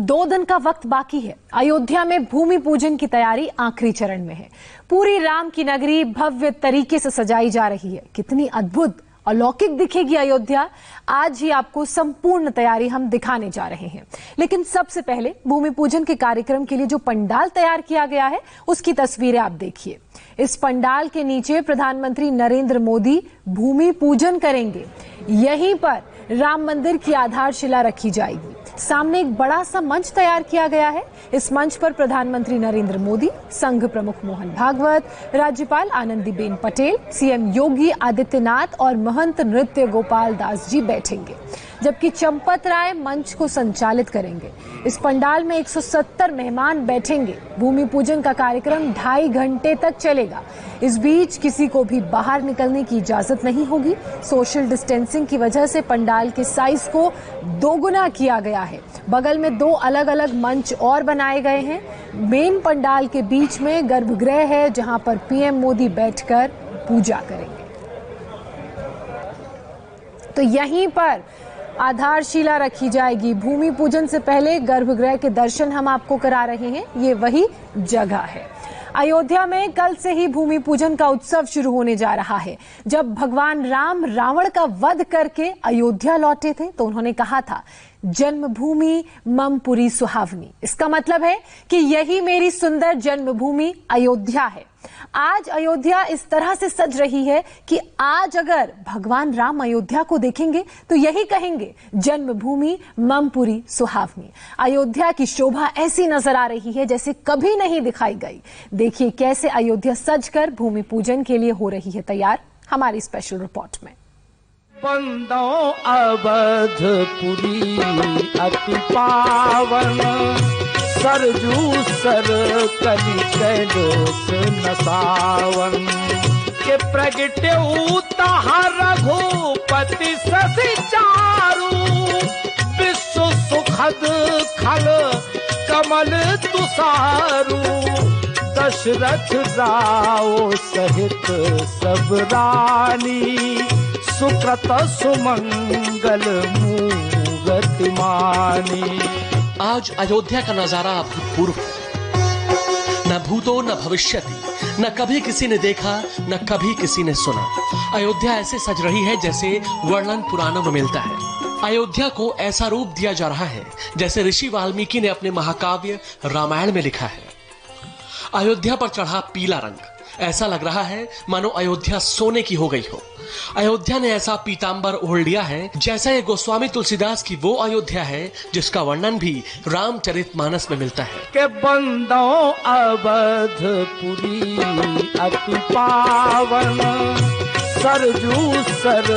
2 दिन का वक्त बाकी है। अयोध्या में भूमि पूजन की तैयारी आखिरी चरण में है। पूरी राम की नगरी भव्य तरीके से सजाई जा रही है। कितनी अद्भुत अलौकिक दिखेगी अयोध्या, आज ही आपको संपूर्ण तैयारी हम दिखाने जा रहे हैं। लेकिन सबसे पहले भूमि पूजन के कार्यक्रम के लिए जो पंडाल तैयार किया गया है उसकी तस्वीरें आप देखिए। इस पंडाल के नीचे प्रधानमंत्री नरेंद्र मोदी भूमि पूजन करेंगे। यहीं पर राम मंदिर की आधारशिला रखी जाएगी। सामने एक बड़ा सा मंच तैयार किया गया है। इस मंच पर प्रधानमंत्री नरेंद्र मोदी, संघ प्रमुख मोहन भागवत, राज्यपाल आनंदीबेन पटेल, सीएम योगी आदित्यनाथ और महंत नृत्य गोपाल दास जी बैठेंगे, जबकि चंपत राय मंच को संचालित करेंगे। इस पंडाल में 170 मेहमान बैठेंगे। भूमि पूजन का कार्यक्रम 2.5 घंटे तक चलेगा। इस बीच किसी को भी बाहर निकलने की इजाजत नहीं होगी। सोशल डिस्टेंसिंग की वजह से पंडाल के साइज को दोगुना किया गया है। बगल में 2 अलग अलग मंच और बनाए गए हैं। मेन पंडाल के बीच में गर्भगृह है, जहां पर पीएम मोदी बैठकर पूजा करेंगे। तो यहीं पर आधारशिला रखी जाएगी। भूमि पूजन से पहले गर्भगृह के दर्शन हम आपको करा रहे हैं। ये वही जगह है। अयोध्या में कल से ही भूमि पूजन का उत्सव शुरू होने जा रहा है। जब भगवान राम रावण का वध करके अयोध्या लौटे थे तो उन्होंने कहा था, जन्मभूमि मम पुरी सुहावनी। इसका मतलब है कि यही मेरी सुंदर जन्मभूमि अयोध्या है। आज अयोध्या इस तरह से सज रही है कि आज अगर भगवान राम अयोध्या को देखेंगे तो यही कहेंगे, जन्मभूमि मम पुरी सुहावनी। अयोध्या की शोभा ऐसी नजर आ रही है जैसे कभी नहीं दिखाई गई। देखिए कैसे अयोध्या सजकर भूमि पूजन के लिए हो रही है तैयार, हमारी स्पेशल रिपोर्ट में। बंदो अवधपुरी अति पावन, सरजू सर कलि कैलोस नसावन। के प्रगटे तहा रघुपति ससि चारु, विश्व सुखद खल कमल तुसारु। दशरथ राव सहित सब रानी, सुकृत सुमंगल मूगति मानी। आज अयोध्या का नजारा अभूतपूर्व है। न भूतो न भविष्यति, न कभी किसी ने देखा न कभी किसी ने सुना। अयोध्या ऐसे सज रही है जैसे वर्णन पुराणों में मिलता है। अयोध्या को ऐसा रूप दिया जा रहा है जैसे ऋषि वाल्मीकि ने अपने महाकाव्य रामायण में लिखा है। अयोध्या पर चढ़ा पीला रंग, ऐसा लग रहा है मानो अयोध्या सोने की हो गई हो। अयोध्या ने ऐसा पीतांबर ओढ़ लिया है जैसा ये गोस्वामी तुलसीदास की वो अयोध्या है जिसका वर्णन भी रामचरितमानस में मिलता है। के बंदो अवधपुरी अति पावन, सरजू सर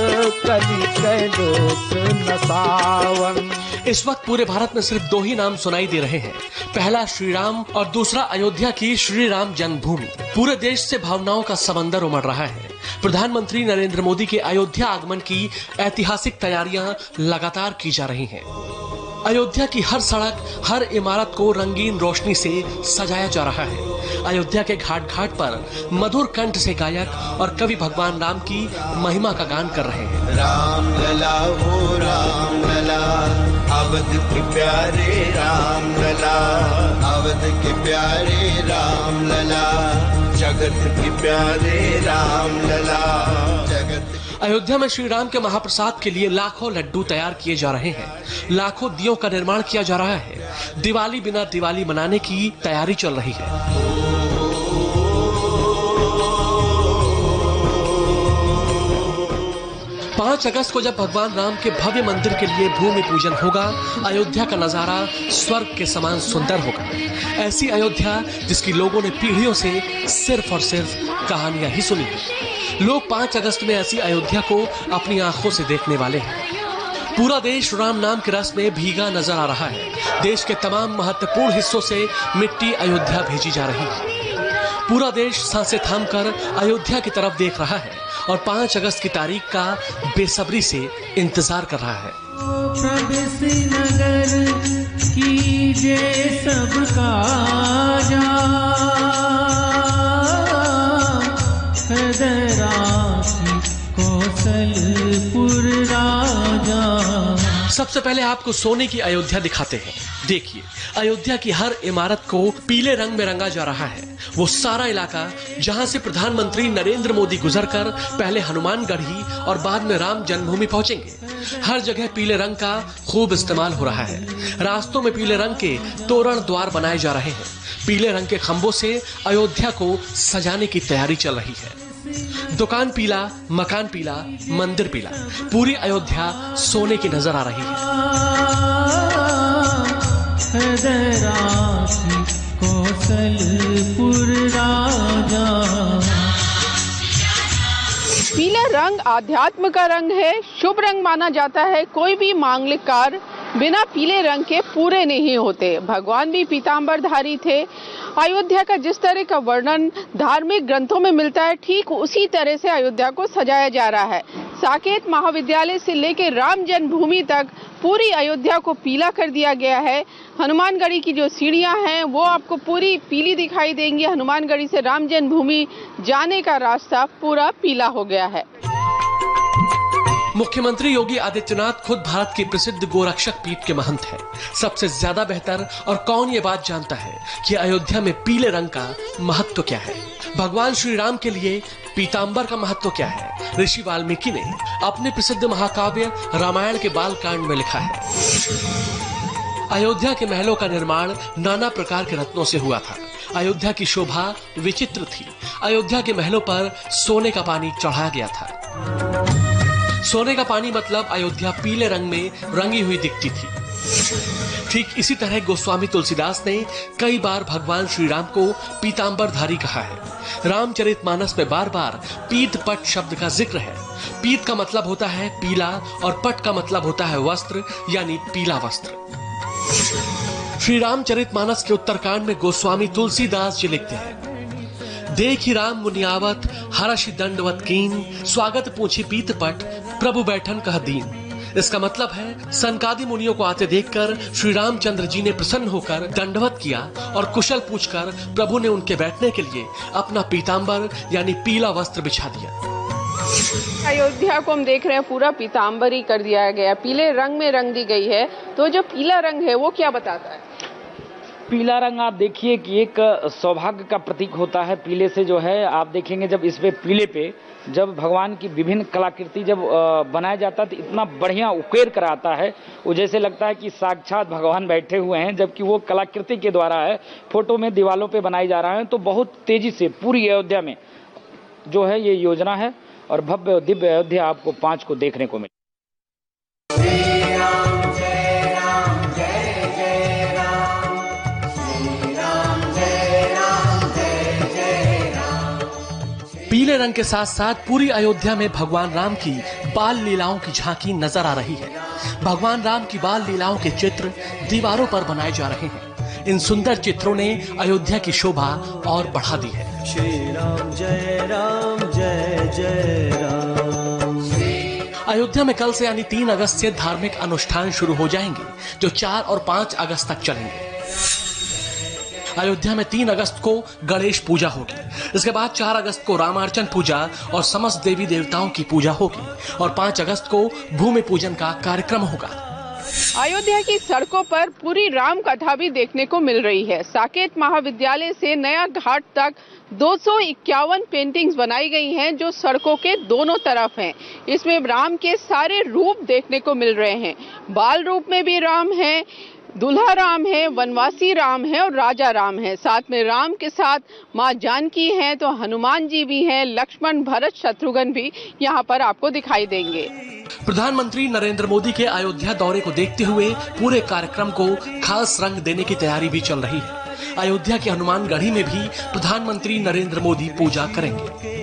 कलि कैलोस नसावन। इस वक्त पूरे भारत में सिर्फ 2 ही नाम सुनाई दे रहे हैं। पहला श्री राम और दूसरा अयोध्या की श्री राम जन्मभूमि। पूरे देश से भावनाओं का समंदर उमड़ रहा है। प्रधानमंत्री नरेंद्र मोदी के अयोध्या आगमन की ऐतिहासिक तैयारियां लगातार की जा रही हैं। अयोध्या की हर सड़क, हर इमारत को रंगीन रोशनी से सजाया जा रहा है। अयोध्या के घाट घाट पर मधुर कंठ से गायक और कवि भगवान राम की महिमा का गान कर रहे हैं। राम लला हो राम लला, अवध के प्यारे राम लला, अवध के प्यारे राम लला, जगत के प्यारे राम लला, जगत। अयोध्या में श्री राम के महाप्रसाद के लिए लाखों लड्डू तैयार किए जा रहे हैं। लाखों दियों का निर्माण किया जा रहा है। दिवाली बिना दिवाली मनाने की तैयारी चल रही है। 5 अगस्त को जब भगवान राम के भव्य मंदिर के लिए भूमि पूजन होगा, अयोध्या का नजारा स्वर्ग के समान सुंदर होगा। ऐसी अयोध्या जिसकी लोगों ने पीढ़ियों से सिर्फ और सिर्फ कहानियां ही सुनी है। लोग 5 अगस्त में ऐसी अयोध्या को अपनी आंखों से देखने वाले हैं। पूरा देश राम नाम के रस में भीगा नजर आ रहा है। देश के तमाम महत्वपूर्ण हिस्सों से मिट्टी अयोध्या भेजी जा रही है। पूरा देश सांसें थामकर अयोध्या की तरफ देख रहा है और 5 अगस्त की तारीख का बेसब्री से इंतजार कर रहा है। नगर कीजे सबका सबसे पहले आपको सोने की अयोध्या दिखाते हैं। देखिए, अयोध्या की हर इमारत को पीले रंग में रंगा जा रहा है। वो सारा इलाका जहां से प्रधानमंत्री नरेंद्र मोदी गुजरकर पहले हनुमानगढ़ी और बाद में राम जन्मभूमि पहुंचेंगे, हर जगह पीले रंग का खूब इस्तेमाल हो रहा है। रास्तों में पीले रंग के तोरण द्वार बनाए जा रहे हैं। पीले रंग के खंभों से अयोध्या को सजाने की तैयारी चल रही है। दुकान पीला, मकान पीला, मंदिर पीला, पूरी अयोध्या सोने की नजर आ रही है। कौशलपुर राजा। पीला रंग आध्यात्म का रंग है, शुभ रंग माना जाता है। कोई भी मांगलिक कार्य बिना पीले रंग के पूरे नहीं होते। भगवान भी पीतांबरधारी थे। अयोध्या का जिस तरह का वर्णन धार्मिक ग्रंथों में मिलता है, ठीक उसी तरह से अयोध्या को सजाया जा रहा है। साकेत महाविद्यालय से लेकर राम जन्मभूमि तक पूरी अयोध्या को पीला कर दिया गया है। हनुमानगढ़ी की जो सीढ़ियां हैं वो आपको पूरी पीली दिखाई देंगी। हनुमानगढ़ी से राम जन्मभूमि जाने का रास्ता पूरा पीला हो गया है। मुख्यमंत्री योगी आदित्यनाथ खुद भारत की प्रसिद्ध गोरक्षक पीठ के महंत हैं। सबसे ज्यादा बेहतर और कौन ये बात जानता है कि अयोध्या में पीले रंग का महत्व क्या है। भगवान श्री राम के लिए पीतांबर का महत्व क्या है, ऋषि वाल्मीकि ने अपने प्रसिद्ध महाकाव्य रामायण के बाल कांड में लिखा है। अयोध्या के महलों का निर्माण नाना प्रकार के रत्नों से हुआ था। अयोध्या की शोभा विचित्र थी। अयोध्या के महलों पर सोने का पानी चढ़ाया गया था। सोने का पानी मतलब अयोध्या पीले रंग में रंगी हुई दिखती थी। ठीक इसी तरह गोस्वामी तुलसीदास ने कई बार भगवान श्री राम को पीतांबरधारी कहा है। रामचरितमानस में बार बार पीत पट शब्द का जिक्र है। पीत का मतलब होता है पीला और पट का मतलब होता है वस्त्र, यानी पीला वस्त्र। श्री रामचरितमानस के उत्तरकांड में गोस्वामी तुलसीदास जी लिखते हैं, देखी राम मुनियावत हर्षि दंडवत कीन, स्वागत पूछी पीत पट प्रभु बैठन कह दीन। इसका मतलब है सनकादि मुनियों को आते देखकर श्री रामचंद्र जी ने प्रसन्न होकर दंडवत किया और कुशल पूछकर प्रभु ने उनके बैठने के लिए अपना पीतांबर यानी पीला वस्त्र बिछा दिया। अयोध्या को हम देख रहे हैं पूरा पीतांबरी कर दिया गया, पीले रंग में रंग दी गई है। तो जो पीला रंग है वो क्या बताता है? पीला रंग आप देखिए कि एक सौभाग्य का प्रतीक होता है। पीले से जो है आप देखेंगे जब इस पे पीले पे जब भगवान की विभिन्न कलाकृति जब बनाया जाता है तो इतना बढ़िया उकेर कर आता है, वो जैसे लगता है कि साक्षात भगवान बैठे हुए हैं, जबकि वो कलाकृति के द्वारा है, फोटो में दीवालों पे बनाई जा रहा है। तो बहुत तेजी से पूरी अयोध्या में जो है ये योजना है और भव्य दिव्य अयोध्या आपको 5 को देखने को मिले। पीले रंग के साथ साथ पूरी अयोध्या में भगवान राम की बाल लीलाओं की झांकी नजर आ रही है। भगवान राम की बाल लीलाओं के चित्र दीवारों पर बनाए जा रहे हैं। इन सुंदर चित्रों ने अयोध्या की शोभा और बढ़ा दी है। श्री राम जय जय राम। अयोध्या में कल से यानी 3 अगस्त से धार्मिक अनुष्ठान शुरू हो जाएंगे, जो 4 और 5 अगस्त तक चलेंगे। अयोध्या में 3 अगस्त को गणेश पूजा होगी। इसके बाद 4 अगस्त को रामार्चन पूजा और समस्त देवी देवताओं की पूजा होगी और 5 अगस्त को भूमि पूजन का कार्यक्रम होगा। अयोध्या की सड़कों पर पूरी राम कथा भी देखने को मिल रही है। साकेत महाविद्यालय से नया घाट तक 251 पेंटिंग्स बनाई गई हैं जो सड़कों के दोनों तरफ हैं। इसमें राम के सारे रूप देखने को मिल रहे हैं। बाल रूप में भी राम है, दूल्हा राम है, वनवासी राम है और राजा राम है। साथ में राम के साथ माँ जानकी हैं, तो हनुमान जी भी हैं, लक्ष्मण भरत शत्रुघ्न भी यहाँ पर आपको दिखाई देंगे। प्रधानमंत्री नरेंद्र मोदी के अयोध्या दौरे को देखते हुए पूरे कार्यक्रम को खास रंग देने की तैयारी भी चल रही है। अयोध्या के हनुमानगढ़ी में भी प्रधानमंत्री नरेंद्र मोदी पूजा करेंगे।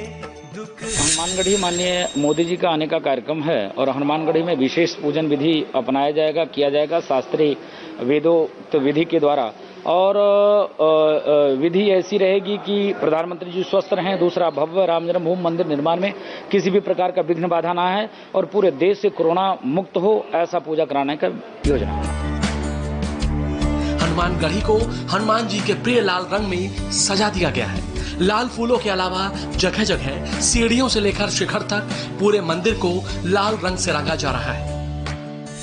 हनुमानगढ़ी माननीय मोदी जी का आने का कार्यक्रम है और हनुमानगढ़ी में विशेष पूजन विधि अपनाया जाएगा, किया जाएगा शास्त्रीय वेदोक्त विधि के द्वारा। और विधि ऐसी रहेगी कि प्रधानमंत्री जी स्वस्थ रहें, दूसरा भव्य राम जन्मभूमि मंदिर निर्माण में किसी भी प्रकार का विघ्न बाधा ना है और पूरे देश से कोरोना मुक्त हो, ऐसा पूजा कराने का योजना है। हनुमानगढ़ी को हनुमान जी के प्रिय लाल रंग में सजा दिया गया है। लाल फूलों के अलावा जगह जगह सीढ़ियों से लेकर शिखर तक पूरे मंदिर को लाल रंग से रंगा जा रहा है।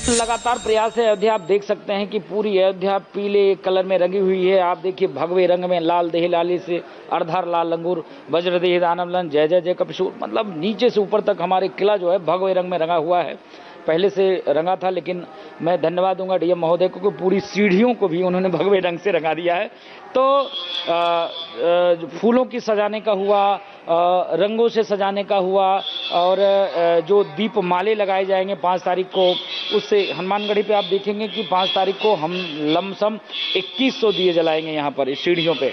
लगातार प्रयास है अयोध्या। आप देख सकते हैं कि पूरी अयोध्या पीले कलर में रंगी हुई है। आप देखिए भगवे रंग में, लाल देह लाली से अर्धर लाल लंगूर, वज्रदेह दानवलन, जय जय जय कपिशूर, मतलब नीचे से ऊपर तक हमारे किला जो है भगवे रंग में रंगा हुआ है। पहले से रंगा था, लेकिन मैं धन्यवाद दूंगा डीएम महोदय को कि पूरी सीढ़ियों को भी उन्होंने भगवे रंग से रंगा दिया है। तो फूलों की सजाने का हुआ, रंगों से सजाने का हुआ, और जो दीप माले लगाए जाएंगे 5 तारीख को, उससे हनुमानगढ़ी पे आप देखेंगे कि 5 तारीख को हम लमसम 2100 दिए जलाएंगे यहाँ पर इस सीढ़ियों पे।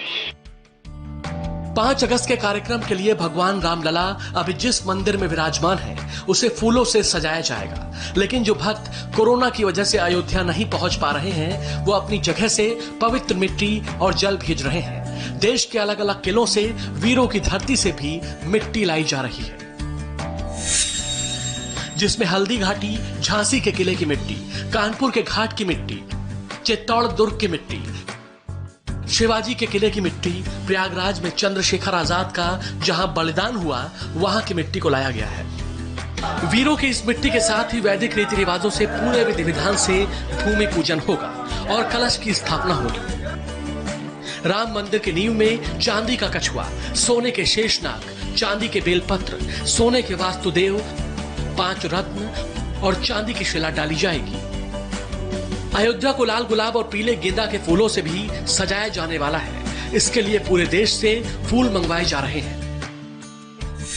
5 अगस्त के कार्यक्रम के लिए भगवान रामलला अभी जिस मंदिर में विराजमान है उसे फूलों से सजाया जाएगा, लेकिन जो भक्त कोरोना की वजह से अयोध्या नहीं पहुंच पा रहे हैं वो अपनी जगह से पवित्र मिट्टी और जल भेज रहे हैं। देश के अलग अलग किलों से, वीरों की धरती से भी मिट्टी लाई जा रही है, जिसमें हल्दी घाटी, झांसी के किले की मिट्टी, कानपुर के घाट की मिट्टी, चित्तौड़ दुर्ग की मिट्टी, शिवाजी के किले की मिट्टी, प्रयागराज में चंद्रशेखर आजाद का जहां बलिदान हुआ वहां की मिट्टी को लाया गया है। वीरों की इस मिट्टी के साथ ही वैदिक रीति रिवाजों से पूरे विधि विधान से भूमि पूजन होगा और कलश की स्थापना होगी। राम मंदिर की नींव में चांदी का कछुआ, सोने के शेषनाग, चांदी के बेलपत्र, सोने के वास्तुदेव, 5 रत्न और चांदी की शिला डाली जाएगी। अयोध्या को लाल गुलाब और पीले गेंदा के फूलों से भी सजाया जाने वाला है। इसके लिए पूरे देश से फूल मंगवाए जा रहे हैं।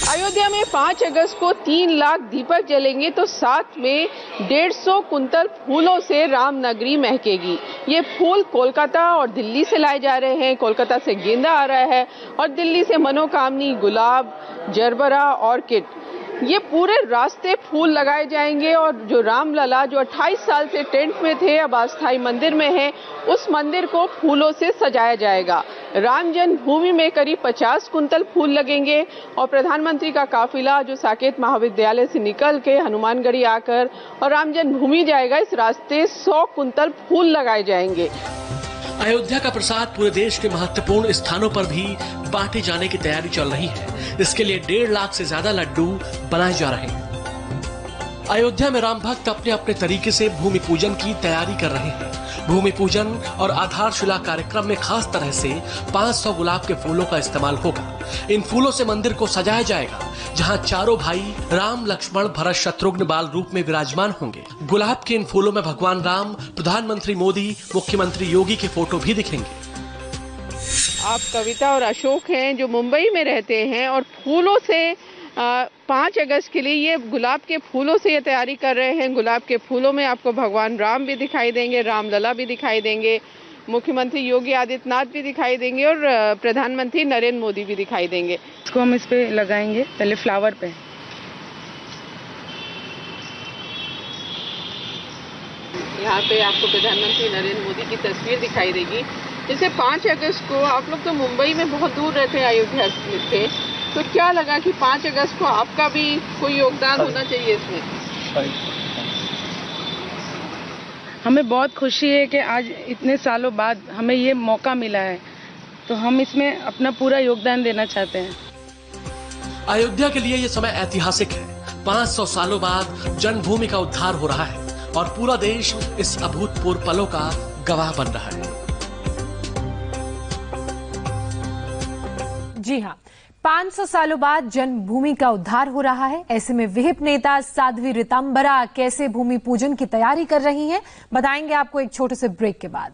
अयोध्या में 5 अगस्त को 3 लाख दीपक जलेंगे तो साथ में 150 कुंतल फूलों से रामनगरी महकेगी। ये फूल कोलकाता और दिल्ली से लाए जा रहे हैं। कोलकाता से गेंदा आ रहा है और दिल्ली से मनोकामनी, गुलाब, जरबरा, ऑर्किड, ये पूरे रास्ते फूल लगाए जाएंगे। और जो रामलला जो 28 साल से टेंट में थे, अब अस्थायी मंदिर में है, उस मंदिर को फूलों से सजाया जाएगा। राम जन्मभूमि में करीब 50 कुंतल फूल लगेंगे और प्रधानमंत्री का काफिला जो साकेत महाविद्यालय से निकल के हनुमानगढ़ी आकर और राम जन्मभूमि जाएगा, इस रास्ते 100 कुंतल फूल लगाए जाएंगे। अयोध्या का प्रसाद पूरे देश के महत्वपूर्ण स्थानों पर भी बांटे जाने की तैयारी चल रही है। इसके लिए 1.5 लाख से ज्यादा लड्डू बनाए जा रहे हैं। अयोध्या में राम भक्त अपने अपने तरीके से भूमि पूजन की तैयारी कर रहे हैं। भूमि पूजन और आधारशिला कार्यक्रम में खास तरह से 500 गुलाब के फूलों का इस्तेमाल होगा। इन फूलों से मंदिर को सजाया जाएगा, जहां चारों भाई राम, लक्ष्मण, भरत, शत्रुघ्न बाल रूप में विराजमान होंगे। गुलाब के इन फूलों में भगवान राम, प्रधानमंत्री मोदी, मुख्यमंत्री योगी के फोटो भी दिखेंगे। आप कविता और अशोक हैं जो मुंबई में रहते हैं और फूलों से 5 अगस्त के लिए ये गुलाब के फूलों से ये तैयारी कर रहे हैं। गुलाब के फूलों में आपको भगवान राम भी दिखाई देंगे, रामलला भी दिखाई देंगे, मुख्यमंत्री योगी आदित्यनाथ भी दिखाई देंगे और प्रधानमंत्री नरेंद्र मोदी भी दिखाई देंगे। इसको हम इस पे लगाएंगे, पहले फ्लावर पे। यहाँ पे आपको प्रधानमंत्री नरेंद्र मोदी की तस्वीर दिखाई देगी। जैसे 5 अगस्त को आप लोग तो मुंबई में बहुत दूर रहते हैं, अयोध्या से, तो क्या लगा कि 5 अगस्त को आपका भी कोई योगदान होना चाहिए इसमें? हमें बहुत खुशी है कि आज इतने सालों बाद हमें ये मौका मिला है, तो हम इसमें अपना पूरा योगदान देना चाहते हैं। अयोध्या के लिए ये समय ऐतिहासिक है। 500 सालों बाद जन्मभूमि का उद्धार हो रहा है और पूरा देश इस अभूतपूर्व पलों का गवाह बन रहा है। जी हाँ, 500 सालों बाद जन्मभूमि का उद्धार हो रहा है। ऐसे में विहिप नेता साध्वी ऋतंबरा कैसे भूमि पूजन की तैयारी कर रही हैं, बताएंगे आपको एक छोटे से ब्रेक के बाद।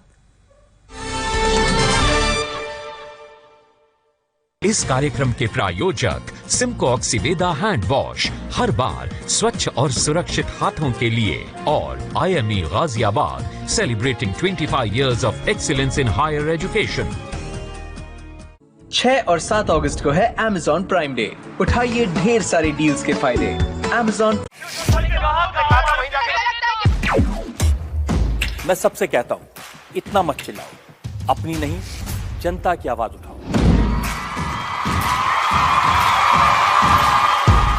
इस कार्यक्रम के प्रायोजक सिमको ऑक्सीवेदा हैंड वॉश, हर बार स्वच्छ और सुरक्षित हाथों के लिए, और IME Ghaziabad, celebrating 25 years of excellence in higher education। 6 और 7 अगस्त को है Amazon प्राइम डे। उठाइए ढेर सारी डील्स के फायदे। Amazon। मैं सबसे कहता हूँ, इतना मत चिल्लाओ, अपनी नहीं जनता की आवाज उठाओ।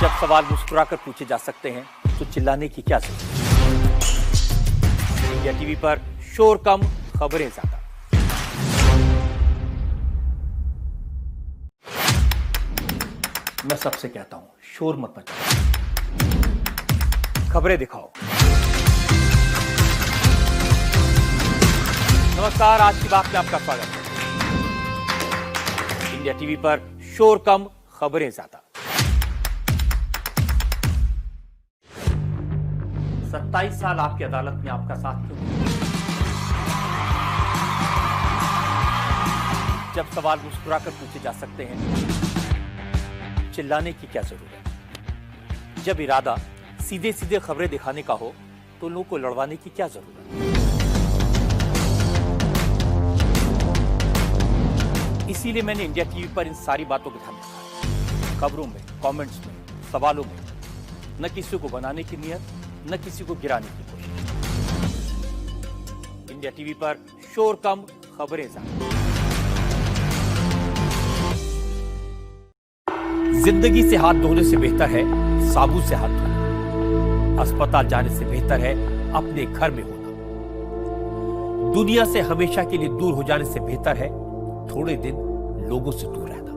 जब सवाल मुस्कुराकर पूछे जा सकते हैं तो चिल्लाने की क्या जरूरत? इंडिया टीवी पर शोर कम, खबरें ज्यादा। मैं सबसे कहता हूं, शोर मत मचाओ, खबरें दिखाओ। नमस्कार, आज की बात में आपका स्वागत है। इंडिया टीवी पर शोर कम, खबरें ज्यादा। 27 साल आपकी अदालत में आपका साथ क्यों नहीं? जब सवाल मुस्कुराकर पूछे जा सकते हैं, चिल्लाने की क्या जरूरत? जब इरादा सीधे सीधे खबरें दिखाने का हो तो लोगों को लड़वाने की क्या जरूरत? इसीलिए मैंने इंडिया टीवी पर इन सारी बातों को ध्यान रखा है। खबरों में, कमेंट्स में, सवालों में न किसी को बनाने की नियत, न किसी को गिराने की कोशिश। इंडिया टीवी पर शोर कम, खबरें ज्यादा। जिंदगी से हाथ धोने से बेहतर है साबुन से हाथ धोना। अस्पताल जाने से बेहतर है अपने घर में होना। दुनिया से हमेशा के लिए दूर हो जाने से बेहतर है थोड़े दिन लोगों से दूर रहना।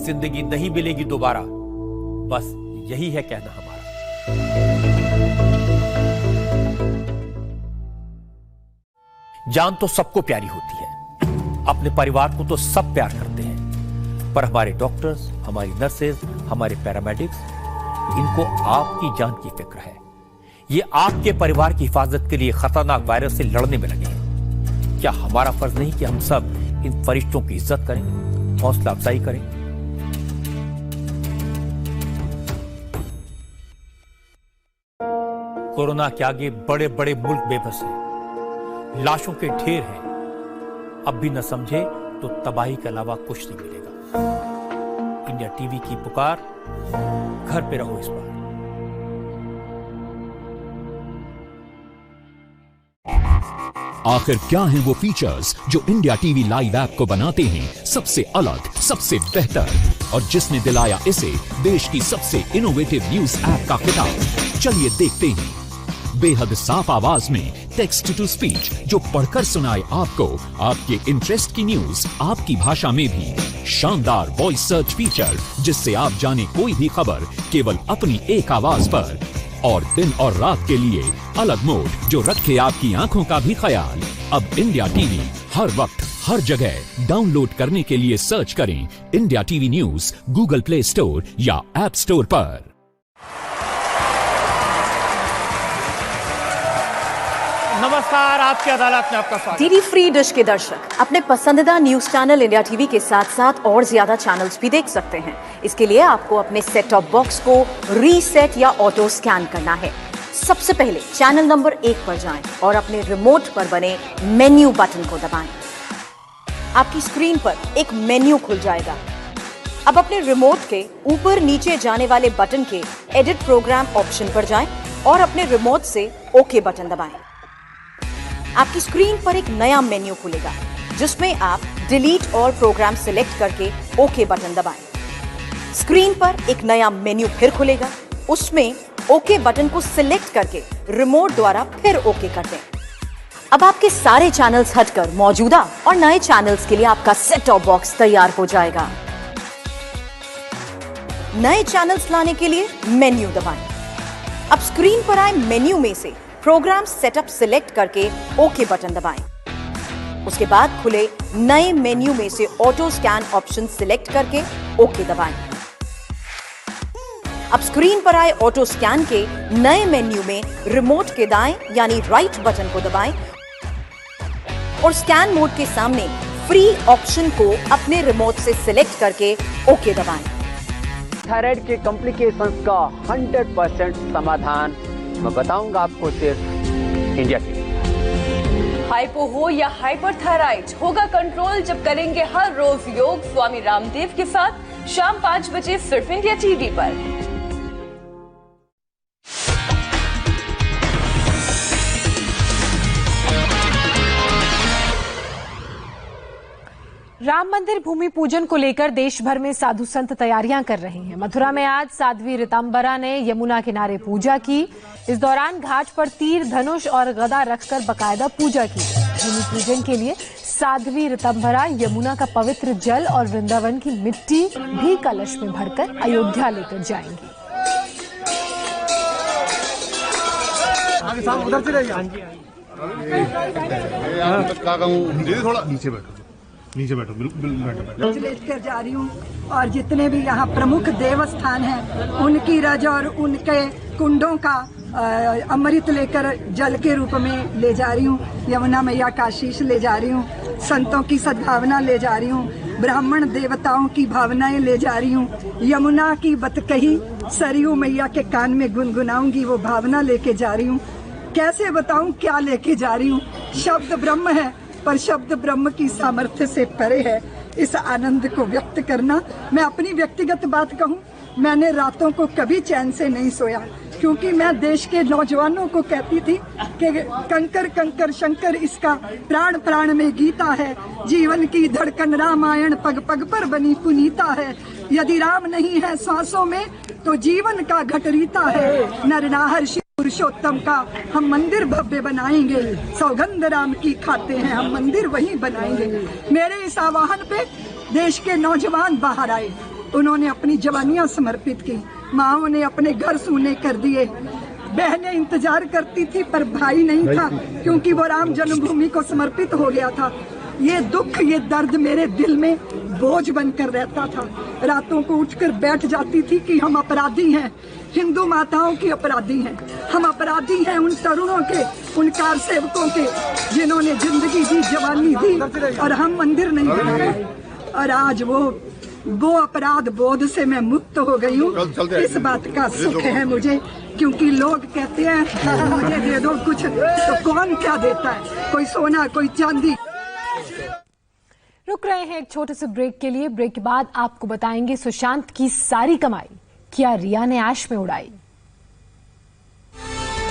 जिंदगी नहीं मिलेगी दोबारा, बस यही है कहना हमारा। जान तो सबको प्यारी होती है, अपने परिवार को तो सब प्यार करते हैं, पर हमारे डॉक्टर्स, हमारी नर्सेज, हमारे पैरामेडिक्स, इनको आपकी जान की फिक्र है। ये आपके परिवार की हिफाजत के लिए खतरनाक वायरस से लड़ने में लगे हैं। क्या हमारा फर्ज नहीं कि हम सब इन फरिश्तों की इज्जत करें, हौसला अफजाई करें? कोरोना के आगे बड़े बड़े मुल्क बेबस हैं, लाशों के ढेर हैं। अब भी न समझे तो तबाही के अलावा कुछ नहीं मिलेगा। इंडिया टीवी की पुकार, घर पे रहो इस बार। आखिर क्या हैं वो फीचर्स जो इंडिया टीवी लाइव ऐप को बनाते हैं सबसे अलग, सबसे बेहतर, और जिसने दिलाया इसे देश की सबसे इनोवेटिव न्यूज ऐप का खिताब? चलिए देखते हैं। बेहद साफ आवाज में टेक्स्ट टू स्पीच, जो पढ़कर सुनाए आपको आपके इंटरेस्ट की न्यूज आपकी भाषा में भी। शानदार वॉइस सर्च फीचर, जिससे आप जाने कोई भी खबर केवल अपनी एक आवाज पर। और दिन और रात के लिए अलग मोड, जो रखे आपकी आंखों का भी ख्याल। अब इंडिया टीवी हर वक्त, हर जगह। डाउनलोड करने के लिए सर्च करें India TV news Google play store या ऐप स्टोर पर। नमस्कार, आपकी अदालत में आपका स्वागत। डीडी फ्री डिश के दर्शक अपने पसंदीदा न्यूज चैनल इंडिया टीवी के साथ साथ और ज्यादा चैनल्स भी देख सकते हैं। इसके लिए आपको अपने सेट टॉप बॉक्स को रीसेट या ऑटो स्कैन करना है। सबसे पहले चैनल नंबर 1 पर जाएं और अपने रिमोट पर बने मेन्यू बटन को दबाएं। आपकी स्क्रीन पर एक मेन्यू खुल जाएगा। अब अपने रिमोट के ऊपर नीचे जाने वाले बटन के एडिट प्रोग्राम ऑप्शन पर जाएं और अपने रिमोट से ओके बटन दबाएं। आपकी स्क्रीन पर एक नया मेन्यू खुलेगा, जिसमें आप डिलीट और प्रोग्राम सिलेक्ट करके ओके बटन दबाएं। स्क्रीन पर एक नया मेन्यू फिर खुलेगा, उसमें ओके बटन को सिलेक्ट करके रिमोट द्वारा फिर ओके कर दें। अब आपके सारे चैनल्स हटकर मौजूदा और नए चैनल्स के लिए आपका सेट टॉप बॉक्स तैयार हो जाएगा। नए चैनल्स लाने के लिए मेन्यू दबाएं। अब स्क्रीन पर आए मेन्यू में से प्रोग्राम सेटअप सिलेक्ट करके ओके बटन दबाएं। उसके बाद खुले नए मेन्यू में से ऑटो स्कैन ऑप्शन सिलेक्ट करके ओके दबाएं। अब स्क्रीन पर आए ऑटो स्कैन के नए मेन्यू में रिमोट के दाएं यानी राइट बटन को दबाएं और स्कैन मोड के सामने फ्री ऑप्शन को अपने रिमोट से सिलेक्ट करके ओके दबाएं। थायराइड के कॉम्प्लिकेशंस का 100% समाधान मैं बताऊंगा आपको सिर्फ इंडिया टीवी। हाइपो हो या हाइपरथायराइड, होगा कंट्रोल जब करेंगे हर रोज योग स्वामी रामदेव के साथ शाम 5 बजे सिर्फ इंडिया टीवी पर। राम मंदिर भूमि पूजन को लेकर देश भर में साधु संत तैयारियां कर रहे हैं। मथुरा में आज साध्वी ऋतंबरा ने यमुना किनारे पूजा की। इस दौरान घाट पर तीर, धनुष और गदा रखकर बकायदा पूजा की। भूमि पूजन के लिए साध्वी ऋतंबरा यमुना का पवित्र जल और वृंदावन की मिट्टी भी कलश में भरकर अयोध्या लेकर जाएंगी। थोड़ा नीचे बैठो, बिल्कुल बैठो। लेकर जा रही हूँ और जितने भी यहाँ प्रमुख देवस्थान हैं उनकी रज और उनके कुंडों का अमृत लेकर जल के रूप में ले जा रही हूँ। यमुना मैया का आशीष ले जा रही हूँ, संतों की सद्भावना ले जा रही हूँ, ब्राह्मण देवताओं की भावनाएं ले जा रही हूँ। यमुना की बत कही सरयू मैया के कान में गुनगुनाऊंगी, वो भावना लेके जा रही हूँ। कैसे बताऊं क्या लेके जा रही हूँ। शब्द ब्रह्म है पर शब्द ब्रह्म की सामर्थ्य से परे है। इस आनंद को व्यक्त करना, मैं अपनी व्यक्तिगत बात कहूँ, मैंने रातों को कभी चैन से नहीं सोया, क्योंकि मैं देश के नौजवानों को कहती थी कि कंकर कंकर शंकर इसका प्राण प्राण में गीता है, जीवन की धड़कन रामायण पग पग पर बनी पुनीता है, यदि राम नहीं है सांसों में तो जीवन का घटरीता है, नरनाहर पुरुषोत्तम का हम मंदिर भव्य बनाएंगे, सौगंध राम की खाते हैं हम मंदिर वहीं बनाएंगे। मेरे इस आह्वान पे देश के नौजवान बाहर आए, उन्होंने अपनी जवानियां समर्पित की, माओ ने अपने घर सूने कर दिए, बहनें इंतजार करती थी पर भाई नहीं था क्योंकि वो राम जन्मभूमि को समर्पित हो गया था। ये दुख ये दर्द मेरे दिल में बोझ बनकर रहता था। रातों को उठकर बैठ जाती थी कि हम अपराधी हैं, हिंदू माताओं की अपराधी हैं, हम अपराधी हैं उन तरुणों के, उन कार सेवकों के जिन्होंने जिंदगी दी, जवानी दी और हम मंदिर नहीं बना पाए। और आज वो अपराध बोध से मैं मुक्त हो गई हूँ। इस बात का सुख है मुझे, क्योंकि लोग कहते हैं मुझे दे दो कुछ, तो कौन क्या देता है, कोई सोना कोई चांदी। रुक रहे हैं एक छोटे से ब्रेक के लिए। ब्रेक के बाद आपको बताएंगे सुशांत की सारी कमाई क्या रिया ने ऐश में उड़ाई।